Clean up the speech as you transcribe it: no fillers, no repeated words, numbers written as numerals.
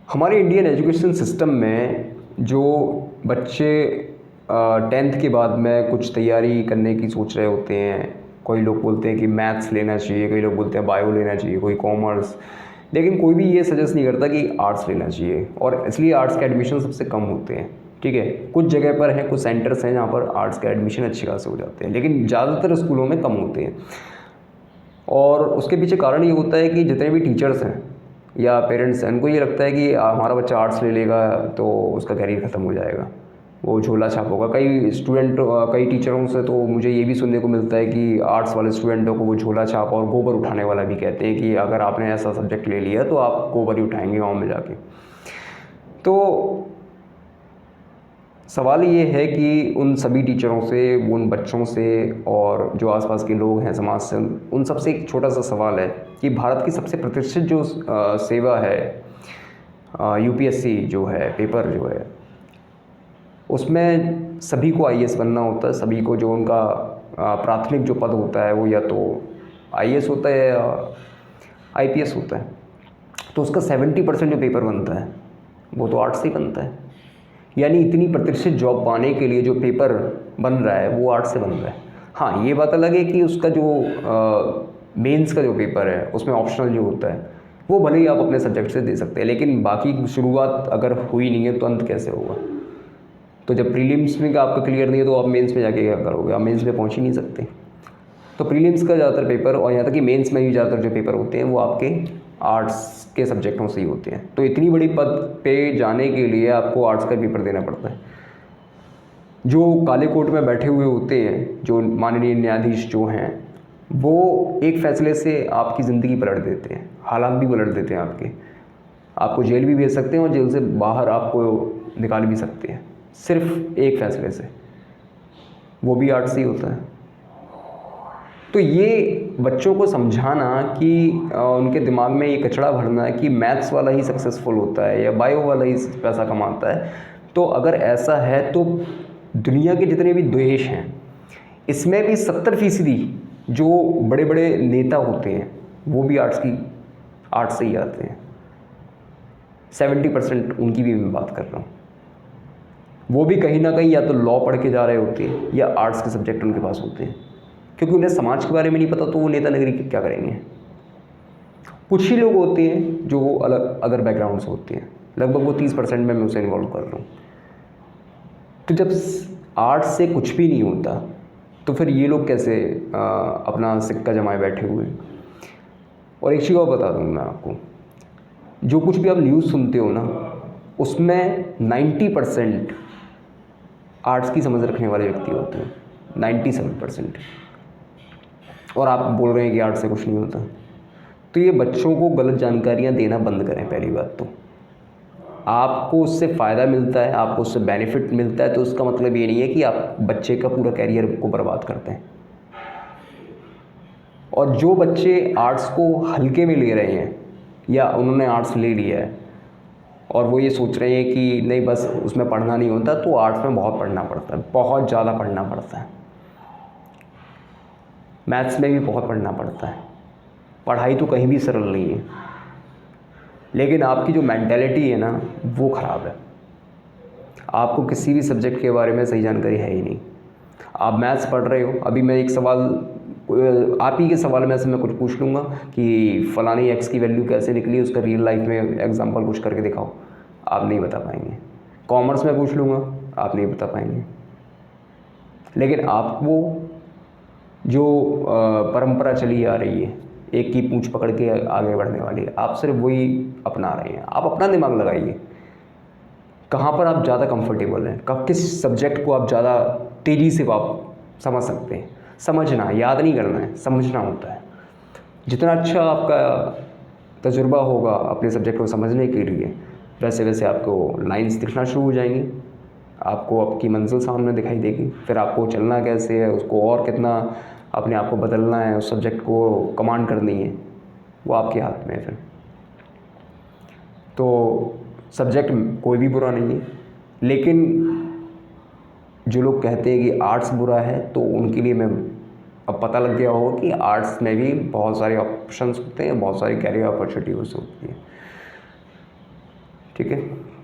हमारे Indian education system में जो बच्चे 10th के बाद में कुछ तैयारी करने की सोच रहे होते हैं, कोई लोग बोलते हैं कि मैथ्स लेना चाहिए, कोई लोग बोलते हैं बायो लेना चाहिए, कोई कॉमर्स, लेकिन कोई भी ये सजेस्ट नहीं करता कि आर्ट्स लेना चाहिए। और इसलिए आर्ट्स के एडमिशन सबसे कम होते हैं। ठीक है, कुछ जगह पर हैं, कुछ सेंटर्स हैं जहाँ पर आर्ट्स के एडमिशन अच्छे खासे हो जाते हैं, लेकिन ज़्यादातर स्कूलों में कम होते हैं। और उसके पीछे कारण ये होता है कि जितने भी टीचर्स हैं या पेरेंट्स हैं, उनको ये लगता है कि हमारा बच्चा आर्ट्स ले लेगा तो उसका कैरियर ख़त्म हो जाएगा, वो झोला छाप होगा। कई टीचरों से तो मुझे ये भी सुनने को मिलता है कि आर्ट्स वाले स्टूडेंटों को वो झोला छाप और गोबर उठाने वाला भी कहते हैं कि अगर आपने ऐसा सब्जेक्ट ले लिया तो आप गोबर ही उठाएंगे गाँव में जाके। तो सवाल ये है कि उन सभी टीचरों से, उन बच्चों से और जो आसपास के लोग हैं समाज से, उन सबसे एक छोटा सा सवाल है कि भारत की सबसे प्रतिष्ठित जो सेवा है, यूपीएससी जो है, पेपर जो है, उसमें सभी को आईएएस बनना होता है। सभी को जो उनका प्राथमिक जो पद होता है वो या तो आईएएस होता है या आईपीएस होता है। तो उसका 70% जो पेपर बनता है वो तो आर्ट्स से ही बनता है। यानी इतनी प्रतिष्ठित जॉब पाने के लिए जो पेपर बन रहा है वो आर्ट्स से बन रहा है। हाँ, ये बात अलग है कि उसका जो मेंस का जो पेपर है उसमें ऑप्शनल जो होता है वो भले ही आप अपने सब्जेक्ट से दे सकते हैं, लेकिन बाकी शुरुआत अगर हुई नहीं है तो अंत कैसे होगा। तो जब प्रीलिम्स में आपका क्लियर नहीं है तो आप मेंस में जाके क्या करोगे, आप मेंस में पहुंच ही नहीं सकते। तो प्रीलिम्स का ज़्यादातर पेपर और यहाँ तक कि मेंस में भी ज़्यादातर जो पेपर होते हैं वो आपके आर्ट्स के सब्जेक्टों से ही होते हैं। तो इतनी बड़ी पद पे जाने के लिए आपको आर्ट्स का पेपर देना पड़ता है। जो काले कोट में बैठे हुए होते हैं, जो माननीय न्यायाधीश जो हैं, वो एक फ़ैसले से आपकी ज़िंदगी पलट देते हैं, हालात भी पलट देते हैं आपको जेल भी भेज सकते हैं और जेल से बाहर आपको निकाल भी सकते हैं, सिर्फ एक फ़ैसले से। वो भी आर्ट्स ही होता है। तो ये बच्चों को समझाना कि उनके दिमाग में ये कचरा भरना है कि मैथ्स वाला ही सक्सेसफुल होता है या बायो वाला ही पैसा कमाता है, तो अगर ऐसा है तो दुनिया के जितने भी देश हैं इसमें भी 70% जो बड़े बड़े नेता होते हैं वो भी आर्ट्स से ही आते हैं। 70% उनकी भी मैं बात कर रहा हूँ। वो भी कहीं ना कहीं या तो लॉ पढ़ के जा रहे होते हैं या आर्ट्स के सब्जेक्ट उनके पास होते हैं, क्योंकि उन्हें समाज के बारे में नहीं पता तो वो नेता नगरी क्या करेंगे। कुछ ही लोग होते हैं जो अलग अदर बैकग्राउंड से होते हैं, लगभग वो 30% में मैं उसे इन्वॉल्व कर रहा हूँ। तो जब आर्ट्स से कुछ भी नहीं होता तो फिर ये लोग कैसे अपना सिक्का जमाए बैठे हुए। और एक चीज़ और बता दूँ मैं आपको, जो कुछ भी आप न्यूज़ सुनते हो ना उसमें 90% आर्ट्स की समझ रखने वाले व्यक्ति होते हैं, 97%। और आप बोल रहे हैं कि आर्ट्स से कुछ नहीं होता। तो ये बच्चों को गलत जानकारियाँ देना बंद करें। पहली बात तो आपको उससे फ़ायदा मिलता है, आपको उससे बेनिफिट मिलता है, तो उसका मतलब ये नहीं है कि आप बच्चे का पूरा कैरियर को बर्बाद करते हैं। और जो बच्चे आर्ट्स को हल्के में ले रहे हैं या उन्होंने आर्ट्स ले लिया है और वो ये सोच रहे हैं कि नहीं बस उसमें पढ़ना नहीं होता, तो आर्ट्स में बहुत पढ़ना पड़ता है, बहुत ज़्यादा पढ़ना पड़ता है। मैथ्स में भी बहुत पढ़ना पड़ता है। पढ़ाई तो कहीं भी सरल नहीं है, लेकिन आपकी जो मेंटालिटी है ना वो ख़राब है। आपको किसी भी सब्जेक्ट के बारे में सही जानकारी है ही नहीं। आप मैथ्स पढ़ रहे हो, अभी मैं एक सवाल आप ही के सवाल में से मैं कुछ पूछ लूँगा कि फ़लानी एक्स की वैल्यू कैसे निकली, उसका रियल लाइफ में एग्जांपल कुछ करके दिखाओ, आप नहीं बता पाएंगे। कॉमर्स में पूछ लूँगा, आप नहीं बता पाएंगे। लेकिन आपको जो परंपरा चली आ रही है, एक की पूंछ पकड़ के आगे बढ़ने वाली, आप सिर्फ वही अपना रहे हैं। आप अपना दिमाग लगाइए, कहाँ पर आप ज़्यादा कंफर्टेबल हैं, किस सब्जेक्ट को आप ज़्यादा तेज़ी से आप समझ सकते हैं। समझना, याद नहीं करना है, समझना होता है। जितना अच्छा आपका तजुर्बा होगा अपने सब्जेक्ट को समझने के लिए, वैसे वैसे आपको लाइंस दिखना शुरू हो जाएंगी, आपको आपकी मंजिल सामने दिखाई देगी। फिर आपको चलना कैसे है, उसको और कितना अपने आप को बदलना है, उस सब्जेक्ट को कमांड करनी है, वो आपके हाथ में है फिर। तो सब्जेक्ट कोई भी बुरा नहीं है, लेकिन जो लोग कहते हैं कि आर्ट्स बुरा है तो उनके लिए मैं अब पता लग गया होगा कि आर्ट्स में भी बहुत सारे ऑप्शंस होते हैं, बहुत सारी कैरियर अपॉर्चुनिटीज होती है। ठीक है।